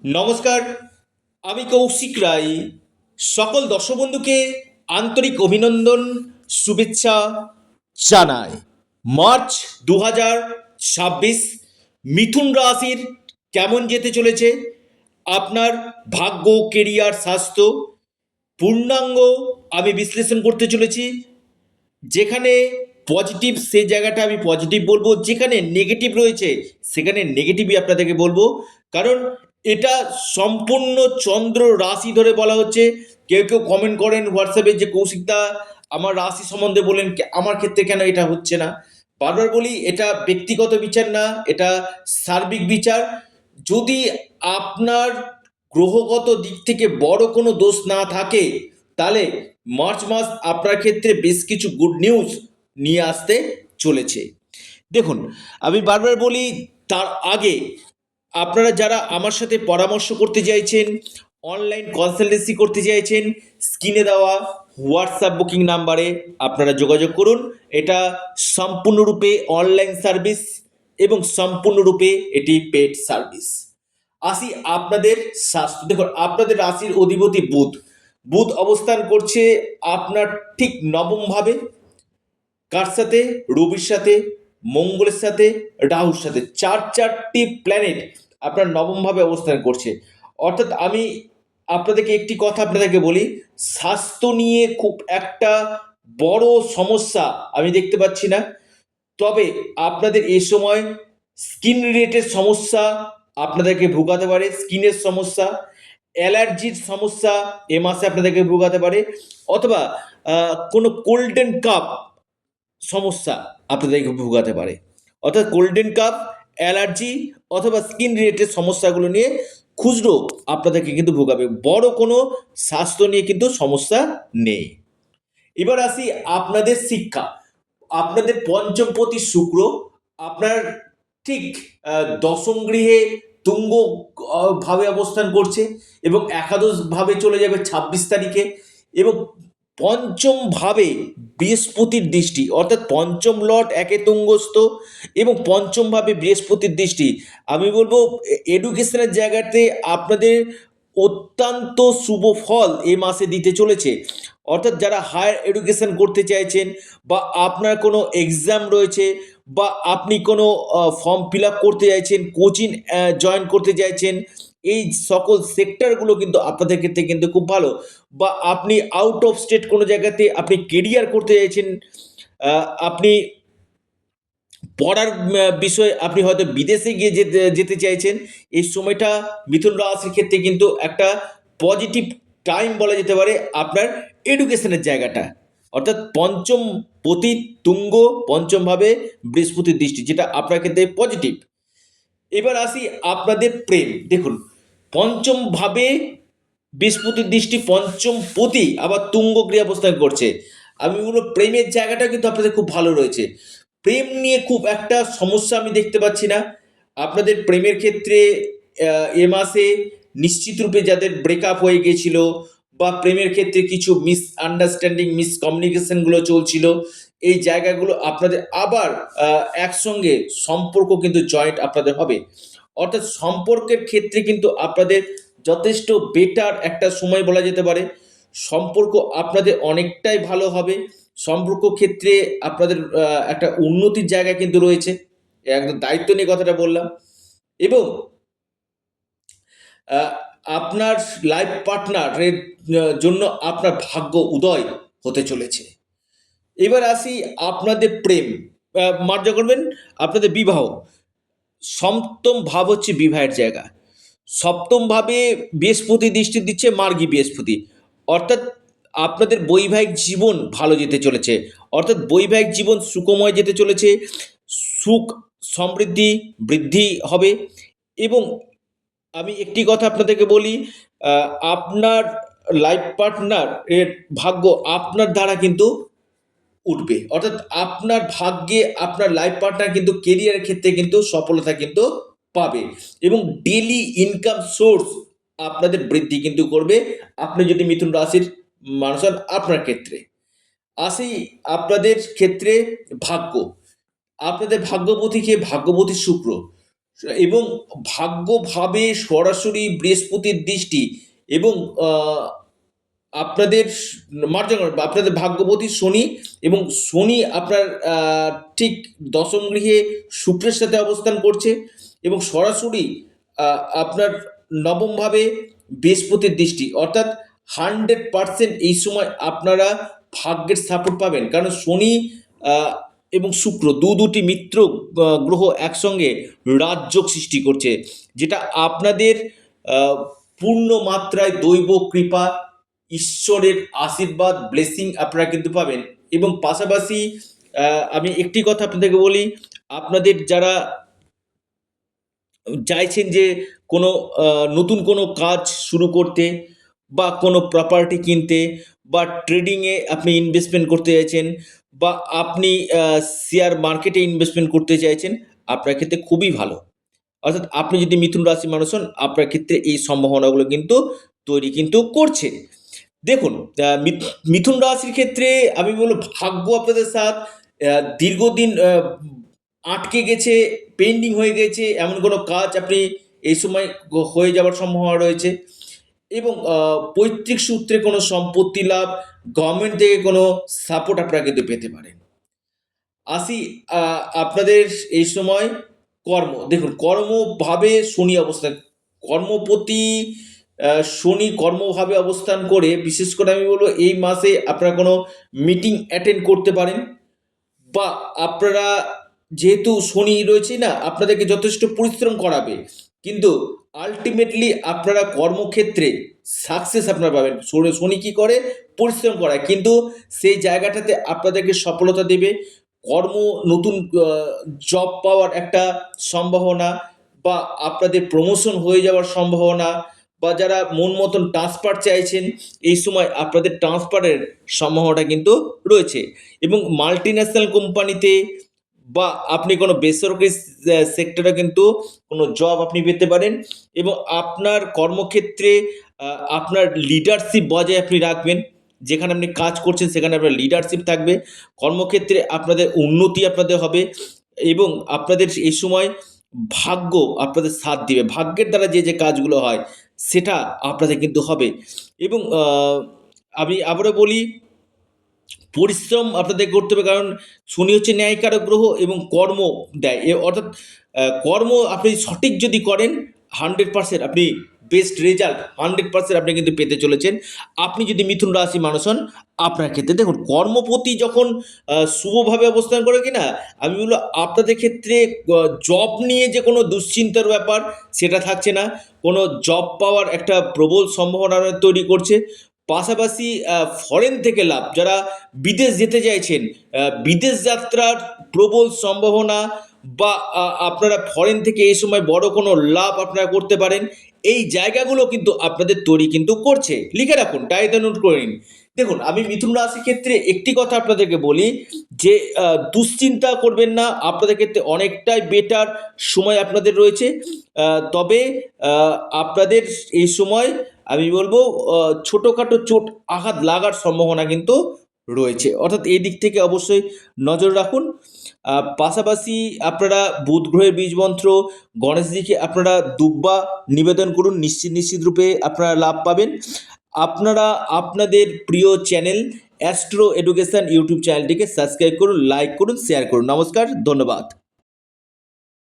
নমস্কার, আমি কৌশিক রায়। সকল দর্শক বন্ধুকে আন্তরিক অভিনন্দন, শুভেচ্ছা জানাই। মার্চ 2026 মিথুন রাশির কেমন যেতে চলেছে আপনার ভাগ্য, কেরিয়ার, স্বাস্থ্য পূর্ণাঙ্গ আমি বিশ্লেষণ করতে চলেছি। যেখানে পজিটিভ সেই জায়গাটা আমি পজিটিভ বলবো, যেখানে নেগেটিভ রয়েছে সেখানে নেগেটিভই আপনাদেরকে বলবো। কারণ এটা সম্পূর্ণ চন্দ্র রাশি ধরে বলা হচ্ছে। কেউ কেউ কমেন্ট করেন হোয়াটসঅ্যাপে যে কৌশিকদা আমার রাশি সম্বন্ধে বলেন, আমার ক্ষেত্রে কেন এটা হচ্ছে না। বারবার বলি, এটা ব্যক্তিগত বিচার না, এটা সার্বিক বিচার। যদি আপনার গ্রহগত দিক থেকে বড় কোনো দোষ না থাকে, তাহলে মার্চ মাস আপনার ক্ষেত্রে বেশ কিছু গুড নিউজ নিয়ে আসতে চলেছে। দেখুন, আমি বারবার বলি, তার আগে আপনারা যারা আমার সাথে পরামর্শ করতে চাইছেন, অনলাইন কনসালটেন্সি করতে চাইছেন, স্ক্রিনে দেওয়া হোয়াটসঅ্যাপ বুকিং নাম্বারে আপনারা যোগাযোগ করুন। এটা সম্পূর্ণরূপে অনলাইন সার্ভিস এবং সম্পূর্ণরূপে এটি পেড সার্ভিস। আসি আপনাদের স্বাস্থ্য। দেখুন, আপনাদের রাশির অধিপতি বুধ। বুধ অবস্থান করছে আপনার ঠিক নবম ভাবে। কার সাথে? রবির সাথে, মঙ্গলের সাথে, রাহুর সাথে। চারটি প্ল্যানেট আপনার নবম ভাবে অবস্থান করছে। অর্থাৎ আমি আপনাদেরকে একটি কথা আপনাদেরকে বলি, স্বাস্থ্য নিয়ে খুব একটা বড় সমস্যা আমি দেখতে পাচ্ছি না। তবে আপনাদের এই সময় স্কিন রিলেটেড সমস্যা আপনাদেরকে ভোগাতে পারে। স্কিনের সমস্যা, অ্যালার্জির সমস্যা এ মাসে আপনাদেরকে ভোগাতে পারে। অথবা কোনো কোল্ডেন কাপ সমস্যা আপনাদেরকে ভোগাতে পারে। অর্থাৎ গোল্ডেন কাপ, অ্যালার্জি অথবা স্কিন রিলেটেড সমস্যাগুলো নিয়ে খুচরো আপনাদেরকে কিন্তু ভোগাবে। বড় কোনো স্বাস্থ্য নিয়ে কিন্তু সমস্যা নেই। এবার আসি আপনাদের শিক্ষা। আপনাদের পঞ্চমপতি শুক্র আপনার ঠিক দশম গৃহে তুঙ্গ ভাবে অবস্থান করছে এবং একাদশ ভাবে চলে যাবে 26 তারিখে। এবং পঞ্চম ভাবে বৃহস্পতির দৃষ্টি, অর্থাৎ পঞ্চম লট একে তুঙ্গস্থ এবং পঞ্চম ভাবে বৃহস্পতির দৃষ্টি। আমি বলবো এডুকেশনের জায়গাতে আপনাদের অত্যন্ত শুভ ফল এই মাসে দিতে চলেছে। অর্থাৎ যারা হায়ার এডুকেশন করতে চাইছেন, বা আপনার কোনো এক্সাম রয়েছে, বা আপনি কোনো ফর্ম ফিল আপ করতে চাইছেন, কোচিং জয়েন করতে চাইছেন, এই সকল সেক্টরগুলো কিন্তু আপনাদের ক্ষেত্রে কিন্তু খুব ভালো। বা আপনি আউট অফ স্টেট কোনো জায়গাতে আপনি কেরিয়ার করতে চাইছেন, আপনি পড়ার বিষয়ে আপনি হয়তো বিদেশে গিয়ে যেতে যেতে চাইছেন, এই সময়টা মিথুন রাশির ক্ষেত্রে কিন্তু একটা পজিটিভ টাইম বলা যেতে পারে আপনার এডুকেশনের জায়গাটা। অর্থাৎ পঞ্চম পতি তুঙ্গ পঞ্চমভাবে বৃহস্পতির দৃষ্টি, যেটা আপনার ক্ষেত্রে পজিটিভ। এবার আসি আপনাদের প্রেম। দেখুন, পঞ্চম ভাবে বৃহস্পতির দৃষ্টি, পঞ্চম পতি আবার তুঙ্গ গৃহে অবস্থান করছে। আমি বলবো প্রেমের জায়গাটা কিন্তু আপনাদের খুব ভালো রয়েছে। প্রেম নিয়ে খুব একটা সমস্যা আমি দেখতে পাচ্ছি না আপনাদের প্রেমের ক্ষেত্রে। এ মাসে নিশ্চিত রূপে যাদের ব্রেকআপ হয়ে গেছিল, বা প্রেমের ক্ষেত্রে কিছু মিসআন্ডারস্ট্যান্ডিং, মিসকমিউনিকেশনগুলো চলছিল, এই জায়গাগুলো আপনাদের আবার একসঙ্গে সম্পর্ক কিন্তু জয়েন্ট আপনাদের হবে। অর্থাৎ সম্পর্কের ক্ষেত্রে কিন্তু আপনাদের যথেষ্ট বেটার একটা সময় বলা যেতে পারে। সম্পর্ক আপনাদের অনেকটাই ভালো হবে। সম্পর্ক ক্ষেত্রে আপনাদের একটা উন্নতির জায়গা কিন্তু রয়েছে। একদম দায়িত্ব নিয়ে কথাটা বললাম। এবং আপনার লাইফ পার্টনারের জন্য আপনার ভাগ্য উদয় হতে চলেছে। এবার আসি আপনাদের প্রেম, মার্জা করবেন আপনাদের বিবাহ। সপ্তম ভাব হচ্ছে বিবাহের জায়গা। সপ্তম ভাবে বৃহস্পতি দৃষ্টি দিচ্ছে, মার্গী বৃহস্পতি। অর্থাৎ আপনাদের বৈবাহিক জীবন ভালো যেতে চলেছে। অর্থাৎ বৈবাহিক জীবন সুখময় যেতে চলেছে। সুখ, সমৃদ্ধি, বৃদ্ধি হবে। এবং আমি একটি কথা আপনাদেরকে বলি, আপনার লাইফ পার্টনার এর ভাগ্য আপনার দ্বারা কিন্তু উঠবে। অর্থাৎ আপনার ভাগ্যে আপনার লাইফ পার্টনার কিন্তু কেরিয়ারের ক্ষেত্রে কিন্তু সফলতা কিন্তু পাবে। এবং ডেলি ইনকাম সোর্স আপনাদের বৃদ্ধি কিন্তু করবে, আপনি যদি মিথুন রাশির মানুষ হন। আপনার ক্ষেত্রে আসি আপনাদের ক্ষেত্রে ভাগ্য। আপনাদের ভাগ্যপতি কে? ভাগ্যপতি শুক্র। এবং ভাগ্যভাবে সরাসরি বৃহস্পতির দৃষ্টি এবং আপনাদের আপনাদের ভাগ্যপতি শনি, এবং শনি আপনার ঠিক দশম গৃহে শুক্রের সাথে অবস্থান করছে, এবং সরাসরি আপনার নবমভাবে বৃহস্পতির দৃষ্টি, অর্থাৎ 100% এই সময় আপনারা ভাগ্যের সাপোর্ট পাবেন। কারণ শনি আহ, এবং শুক্র দুটি মিত্র গ্রহ একসঙ্গে রাজযোগ সৃষ্টি করছে, যেটা আপনাদের আহ, পূর্ণ মাত্রায় দৈব কৃপা, ঈশ্বরের আশীর্বাদ, ব্লেসিং আপনারা কিন্তু পাবেন। এবং পাশাপাশি আমি একটি কথা আপনাদেরকে বলি, আপনাদের যারা চাইছেন যে কোনো নতুন কোনো কাজ শুরু করতে, বা কোনো প্রপার্টি কিনতে, বা ট্রেডিংয়ে আপনি ইনভেস্টমেন্ট করতে চাইছেন, বা আপনি শেয়ার মার্কেটে ইনভেস্টমেন্ট করতে চাইছেন, আপনার ক্ষেত্রে খুবই ভালো। অর্থাৎ আপনি যদি মিথুন রাশির মানুষ হন, আপনার ক্ষেত্রে এই সম্ভাবনাগুলো কিন্তু তৈরি কিন্তু করছে। দেখুন, মিথুন রাশির ক্ষেত্রে আমি বলবো ভাগ্য আপনাদের সাথ। দীর্ঘদিন আটকে গেছে, পেন্ডিং হয়ে গেছে এমন কোনো কাজ আপনি এই সময় হয়ে যাওয়ার সম্ভাবনা রয়েছে। এবং পৈতৃক সূত্রে কোনো সম্পত্তি লাভ, গভর্নমেন্ট থেকে কোনো সাপোর্ট আপনারা কিন্তু পেতে পারেন। আসি আপনাদের এই সময় কর্ম। দেখুন, কর্মভাবে শনি অবস্থান, কর্মপতি শনি কর্মভাবে অবস্থান করে, বিশেষ করে আমি বলবো এই মাসে আপনারা কোনো মিটিং অ্যাটেন্ড করতে পারেন, বা আপনারা যেহেতু শনি রয়েছে না, আপনাদেরকে যথেষ্ট পরিশ্রম করাবে, কিন্তু আলটিমেটলি আপনারা কর্মক্ষেত্রে সাকসেস আপনারা পাবেন। শনি কি করে? পরিশ্রম করায়, কিন্তু সেই জায়গাটাতে আপনাদেরকে সফলতা দেবে। কর্ম, নতুন জব পাওয়ার একটা সম্ভাবনা, বা আপনাদের প্রমোশন হয়ে যাওয়ার সম্ভাবনা, বা যারা মন মতন ট্রান্সফার চাইছেন, এই সময় আপনাদের ট্রান্সফারের সম্ভাবনাটা কিন্তু রয়েছে। এবং মাল্টিন্যাশনাল কোম্পানিতে, বা আপনি কোনো বেসরকারি সেক্টরে কিন্তু কোনো জব আপনি পেতে পারেন। এবং আপনার কর্মক্ষেত্রে আপনার লিডারশিপ বজায় আপনি রাখবেন। যেখানে আপনি কাজ করছেন সেখানে আপনার লিডারশিপ থাকবে। কর্মক্ষেত্রে আপনাদের উন্নতি আপনাদের হবে, এবং আপনাদের এই সময় ভাগ্য আপনাদের সাথ দিবে। ভাগ্যের দ্বারা যে কাজগুলো হয় সেটা আপনাদের কিন্তু হবে। এবং আমি আবারও বলি, পরিশ্রম আপনাদের করতে হবে, কারণ শনি হচ্ছে ন্যায়কারক গ্রহ এবং কর্ম দেয়। অর্থাৎ কর্ম আপনি সঠিক যদি করেন, 100% আপনি বেস্ট রেজাল্ট 100% আপনি কিন্তু পেতে চলেছেন। আপনি যদি মিথুন রাশি মানুষ হন, আপনার ক্ষেত্রে দেখুন কর্মপতি যখন শুভভাবে অবস্থান করে কিনা, আমি বলবো আপনাদের ক্ষেত্রে জব নিয়ে যে কোনো দুশ্চিন্তার ব্যাপার সেটা থাকছে না। কোনো জব পাওয়ার একটা প্রবল সম্ভাবনা তৈরি করছে। পাশাপাশি ফরেন থেকে লাভ, যারা বিদেশ যেতে চাইছেন, বিদেশ যাত্রার প্রবল সম্ভাবনা, বা আপনারা ফরেন থেকে এই সময় বড় কোনো লাভ আপনারা করতে পারেন। এই জায়গাগুলো কিন্তু আপনাদের তৈরি কিন্তু করছে। লিখে রাখুন, ডায়েরিতে নোট করে নিন। দেখুন, আমি মিথুন রাশির ক্ষেত্রে একটি কথা আপনাদেরকে বলি, যে দুশ্চিন্তা করবেন না, আপনাদের ক্ষেত্রে অনেকটাই বেটার সময় আপনাদের রয়েছে। তবে আপনাদের এই সময় আমি বলবো ছোটোখাটো চোট আঘাত লাগার সম্ভাবনা কিন্তু রয়েছে, অর্থাৎ এই দিক থেকে অবশ্যই নজর রাখুন। পাশাপাশি আপনারা বুধ গ্রহের বীজ মন্ত্র, গণেশজিকে আপনারা দুব্বা নিবেদন করুন, নিশ্চিত রূপে আপনারা লাভ পাবেন। আপনারা আপনাদের প্রিয় চ্যানেল অ্যাস্ট্রো এডুকেশন ইউটিউব চ্যানেলটিকে সাবস্ক্রাইব করুন, লাইক করুন, শেয়ার করুন। নমস্কার, ধন্যবাদ।